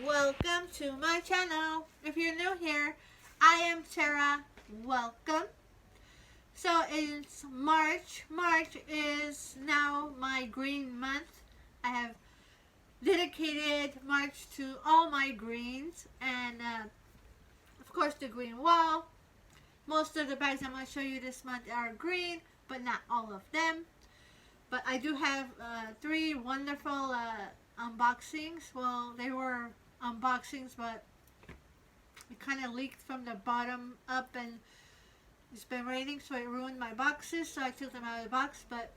Welcome to my channel. If you're new here, I am Tera. Welcome. So it's March. March is now my green month. I have dedicated March to all my greens and of course the green wall. Most of the bags I'm going to show you this month are green, but not all of them. But I do have three wonderful unboxings. Well, they were unboxings, but it kind of leaked from the bottom up, and it's been raining, so it ruined my boxes, so I took them out of the box. But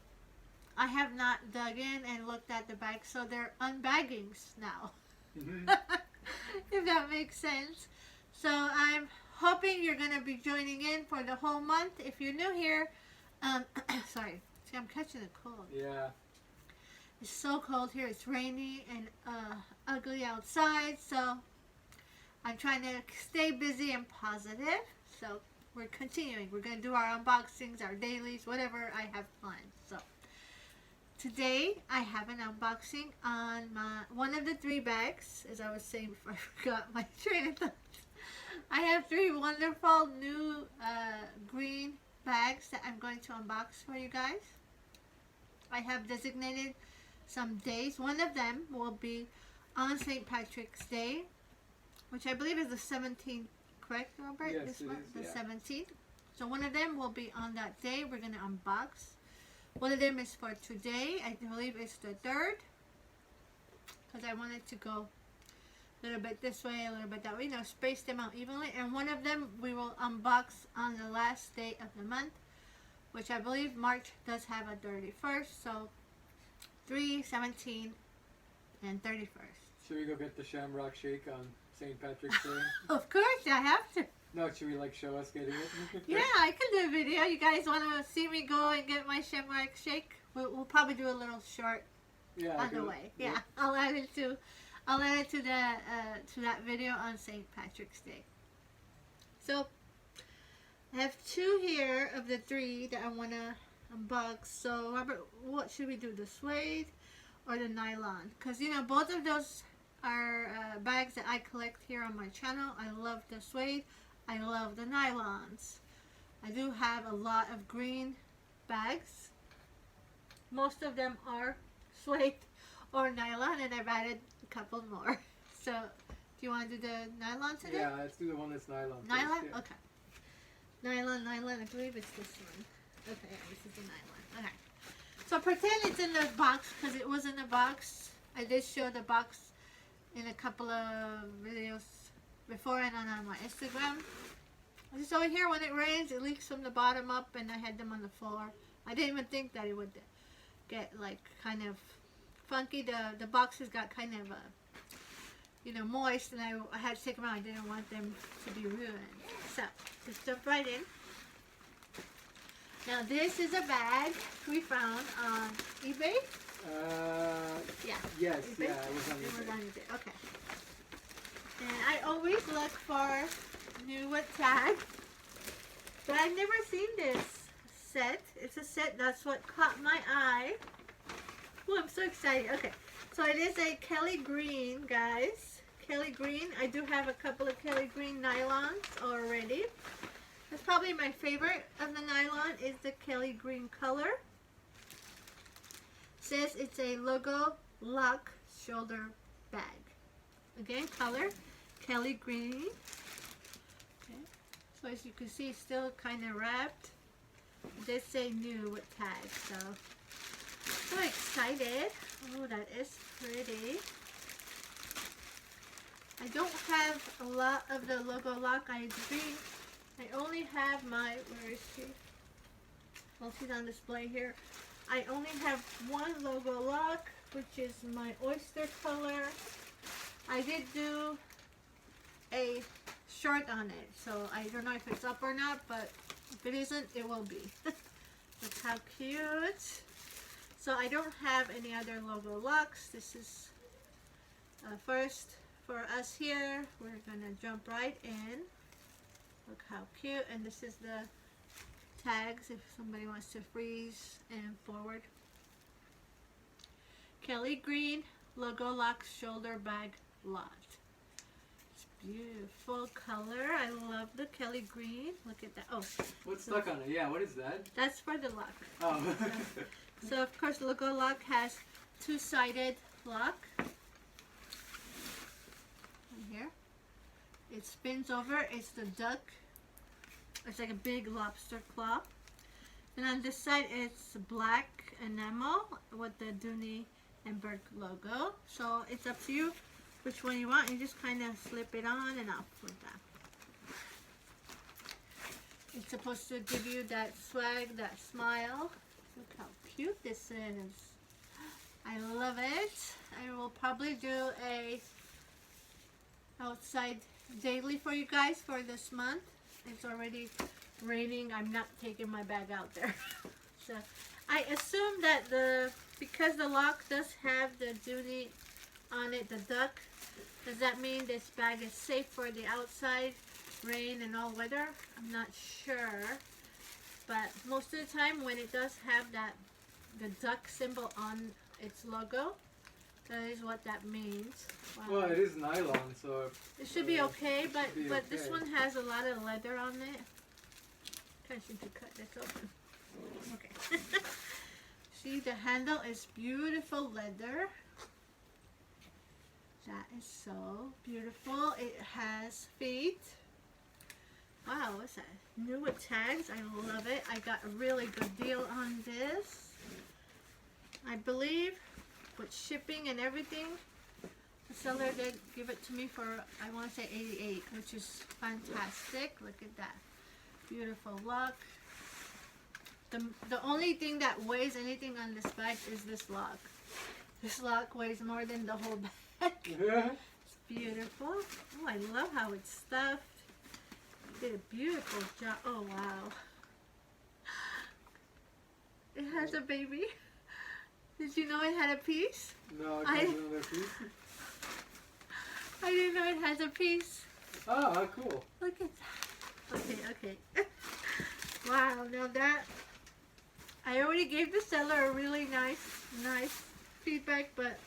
I have not dug in and looked at the bags, so they're unbaggings now. If that makes sense. So I'm hoping you're going to be joining in for the whole month. If you're new here, sorry, see, I'm catching a cold. Yeah. It's so cold here. It's rainy and ugly outside, so I'm trying to stay busy and positive. So we're continuing. We're going to do our unboxings, our dailies, whatever I have planned. So today I have an unboxing on one of the three bags, as I was saying before I forgot my train of thought. I have three wonderful new green bags that I'm going to unbox for you guys. I have designated some days. One of them will be on St. Patrick's Day, which I believe is the 17th, correct, Robert? Yes, this it month, is, the yeah. 17th. So one of them will be on that day. We're going to unbox. One of them is for today. I believe it's the 3rd, because I wanted to go a little bit this way, a little bit that way, space them out evenly. And one of them we will unbox on the last day of the month, which I believe March does have a 31st. So 3, 17, and 31st. Should we go get the Shamrock Shake on St. Patrick's Day? Of course, I have to. No, should we show us getting it? Yeah, I can do a video. You guys want to see me go and get my Shamrock Shake? We'll probably do a little short on the way. Yeah, I'll add it to that video on St. Patrick's Day. So I have two here of the three that I want to unbox. So Robert, what should we do? The suede or the nylon? Because both of those are bags that I collect here on my channel. I love the suede. I love the nylons. I do have a lot of green bags. Most of them are suede or nylon, and I've added a couple more. So, do you want to do the nylon today? Yeah, let's do the one that's nylon. Nylon? First, yeah. Okay. Nylon, I believe it's this one. Okay, yeah, this is the nylon. Okay. So pretend it's in the box, because it was in the box. I did show the box in a couple of videos before and on my Instagram. Just over here, when it rains, it leaks from the bottom up, and I had them on the floor. I didn't even think that it would get kind of funky. The boxes got kind of moist, and I had to take them out. I didn't want them to be ruined. So just jump right in. Now this is a bag we found on eBay. Yeah. Yes, eBay? yeah, it was on eBay. eBay. Okay. And I always look for new with tags, but I've never seen this set. It's a set. That's what caught my eye. Oh, I'm so excited. Okay, so it is a Kelly Green, guys. Kelly Green. I do have a couple of Kelly Green nylons already. That's probably my favorite of the nylon is the Kelly Green color. It says it's a logo lock shoulder bag. Again, color Kelly Green. Okay. So as you can see, it's still kind of wrapped. It does say new with tags, so excited. Oh, that is pretty. I don't have a lot of the logo lock. I only have where is she? Well, she's on display here. I only have one logo lock, which is my oyster color. I did do a short on it, so I don't know if it's up or not, but if it isn't, it will be. Look how cute. So I don't have any other logo locks. This is first for us here. We're gonna jump right in. Look how cute. And this is the tags if somebody wants to freeze and forward. Kelly Green logo lock shoulder bag lot. beautiful color. I love the Kelly green. Look at that. Oh, What's stuck on it? Yeah, what is that? that's for the lock. Oh. So of course the logo lock has two-sided lock. And here. It spins over. It's the duck. It's like a big lobster claw. And on this side it's black enamel with the Dooney and Bourke logo. So it's up to you which one you want. You just kind of slip it on and off with that. It's supposed to give you that swag, that smile. Look how cute this is. I love it. I will probably do a outside daily for you guys for this month. It's already raining. I'm not taking my bag out there. So I assume that because the lock does have the Dooney on it, the duck, does that mean this bag is safe for the outside rain and all weather? I'm not sure, but most of the time when it does have the duck symbol on its logo, that is what that means. Wow. Well, it is nylon, so It should be okay, but okay. this one has a lot of leather on it. Can't seem to cut this open. Okay. See, the handle is beautiful leather. That is so beautiful. It has feet. Wow, what's that? New with tags. I love it. I got a really good deal on this. I believe with shipping and everything, the seller did give it to me for, I want to say 88, which is fantastic. Look at that. Beautiful lock. The only thing that weighs anything on this bag is this lock. This lock weighs more than the whole bag. yeah. It's beautiful. Oh, I love how it's stuffed. Did a beautiful job. Oh, wow. It has a baby. Did you know it had a piece? No, it comes in another piece. I didn't know it has a piece. Oh, cool. Look at that. Okay, okay. Wow, now that I already gave the seller a really nice feedback, but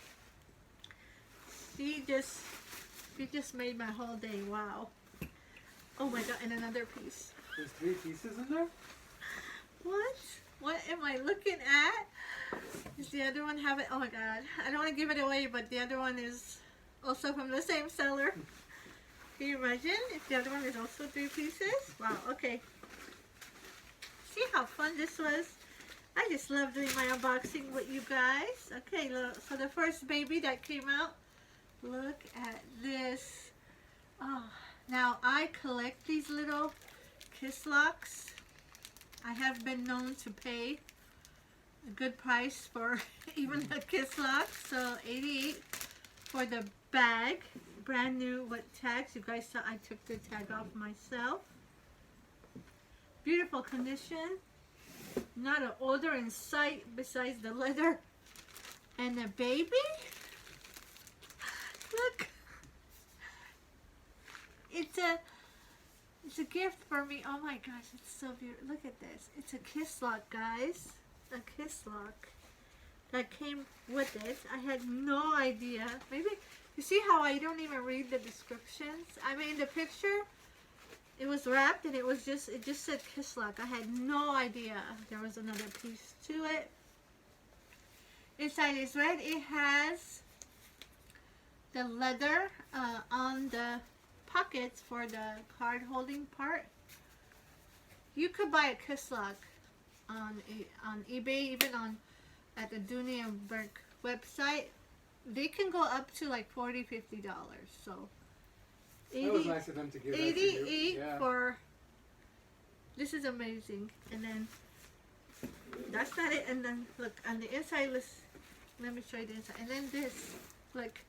she just made my whole day. Wow. Oh my god, and another piece. There's 3 pieces in there? What? What am I looking at? Does the other one have it? Oh my god. I don't want to give it away, but the other one is also from the same seller. Can you imagine if the other one is also 3 pieces? Wow, okay. See how fun this was? I just love doing my unboxing with you guys. Okay, look, so the first baby that came out, look at this. Oh, now I collect these little kiss locks. I have been known to pay a good price for even the kiss lock. So 88 for the bag, brand new with tags. You guys saw I took the tag off myself. Beautiful condition. Not an odor in sight besides the leather. And the baby. Look. It's a gift for me. Oh my gosh, it's so beautiful. Look at this. It's a kiss lock, guys. A kiss lock that came with it. I had no idea. Maybe you see how I don't even read the descriptions. I mean, the picture, it was wrapped and it just said kiss lock. I had no idea there was another piece to it. Inside is red. It has the leather on the pockets for the card holding part. You could buy a kiss lock on eBay, even at the Dooney and Bourke website. They can go up to like $40-50. So That was nice of them to give that to you. 88 Yeah. for this is amazing. And then that's not it. And then look on the inside. Let me show you the inside. And then this, look,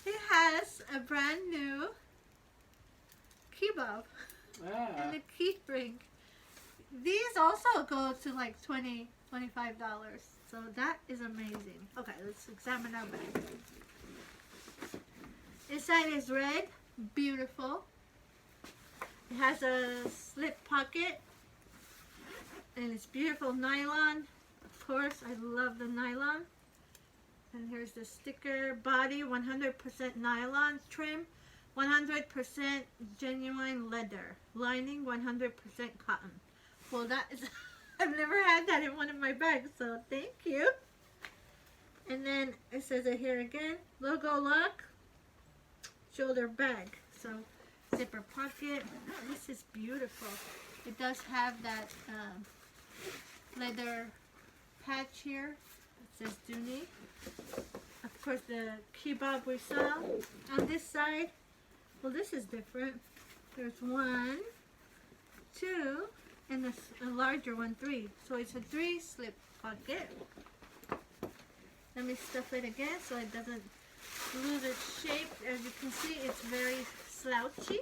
it has a brand new key fob and a key ring. These also go to like $20-25. So that is amazing. Okay, let's examine our bag. Inside is red, beautiful. It has a slip pocket, and it's beautiful nylon. Of course, I love the nylon. And here's the sticker. Body 100% nylon trim, 100% genuine leather. Lining 100% cotton. Well, that is, I've never had that in one of my bags, so thank you. And then it says it here again, logo lock, shoulder bag. So zipper pocket. Oh, this is beautiful. It does have that leather patch here. It says Dooney. Of course, the kebab we saw. On this side, well, this is different. There's 1, 2, and a larger one, 3. So it's a 3 slip pocket. Let me stuff it again so it doesn't lose its shape. As you can see, it's very slouchy,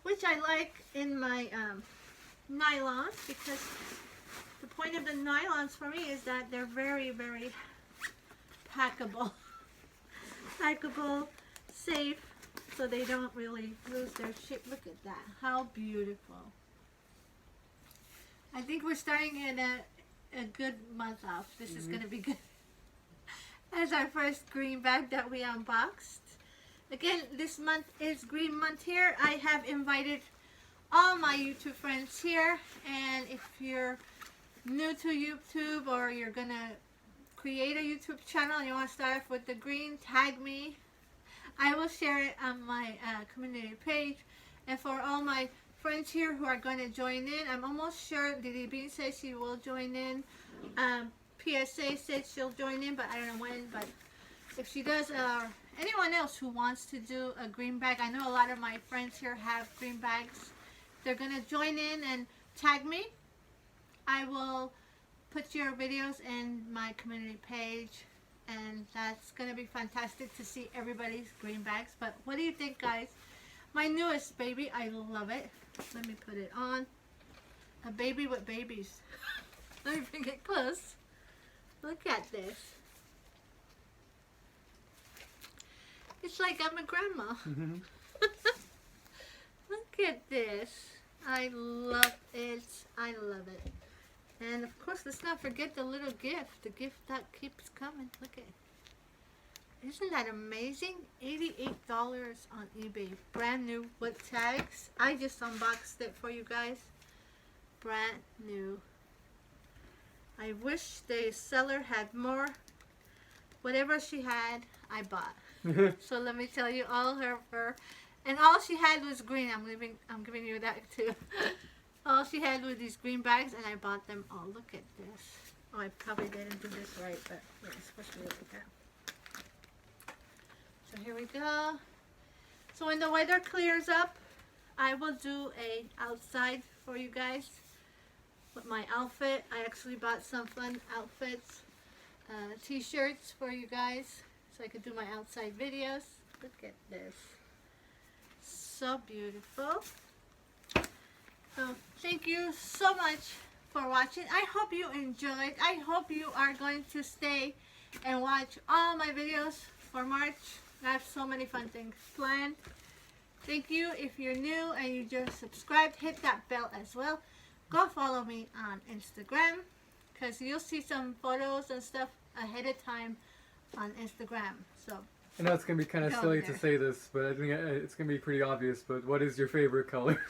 which I like in my nylons, because the point of the nylons for me is that they're very, very packable, safe, so they don't really lose their shape. Look at that, how beautiful. I think we're starting in a good month off. This is going to be good. As our first green bag that we unboxed. Again, this month is Green Month here. I have invited all my YouTube friends here, and if you're new to YouTube or you're going to create a YouTube channel and you want to start off with the green, tag me. I will share it on my community page. And for all my friends here who are going to join in, I'm almost sure Didi Bean says she will join in. PSA said she'll join in, but I don't know when. But if she does, anyone else who wants to do a green bag, I know a lot of my friends here have green bags. They're going to join in and tag me. I will put your videos in my community page, and that's going to be fantastic to see everybody's green bags. But what do you think, guys? My newest baby, I love it. Let me put it on. A baby with babies. Let me bring it close. Look at this. It's like I'm a grandma. Look at this. I love it. I love it. And of course, let's not forget the little gift. The gift that keeps coming. Look at it. Isn't that amazing? $88 on eBay. Brand new with tags. I just unboxed it for you guys. Brand new. I wish the seller had more. Whatever she had, I bought. So let me tell you, all her, and all she had was green. I'm giving you that too. All she had was these green bags, and I bought them all. Look at this. Oh, I probably didn't do this right, but yeah, it's supposed to be like that. So here we go. So when the weather clears up, I will do a outside for you guys with my outfit. I actually bought some fun outfits, t-shirts for you guys, so I could do my outside videos. Look at this. So beautiful. So thank you so much for watching. I hope you enjoyed. I hope you are going to stay and watch all my videos for March. I have so many fun things planned. Thank you. If you're new and you just subscribed, hit that bell as well. Go follow me on Instagram, because you'll see some photos and stuff ahead of time on Instagram. So I know it's going to be kind of silly to say this, but I think it's going to be pretty obvious, but what is your favorite color?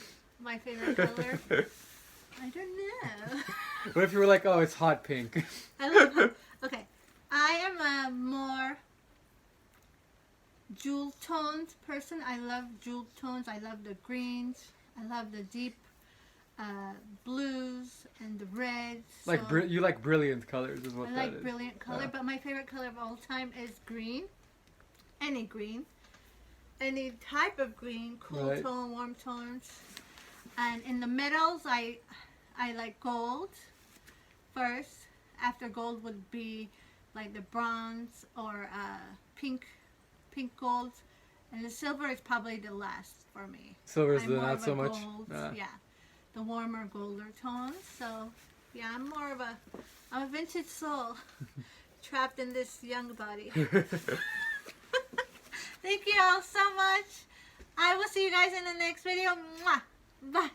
My favorite color? I don't know. What if you were like, oh, it's hot pink? I love hot. Okay. I am a more jewel toned person. I love jewel tones. I love the greens. I love the deep blues and the reds. Like so you like brilliant colors is what I that like is. brilliant color, but my favorite color of all time is green. Any green. Any type of green, cool Right. tone, warm tones. And in the metals, I like gold first. After gold would be like the bronze or pink gold. And the silver is probably the last for me. Silver's I'm the more not of so a much. gold, yeah. The warmer golder tones. So yeah, I'm more of I'm a vintage soul trapped in this young body. Thank you all so much. I will see you guys in the next video. Mwah. Bye.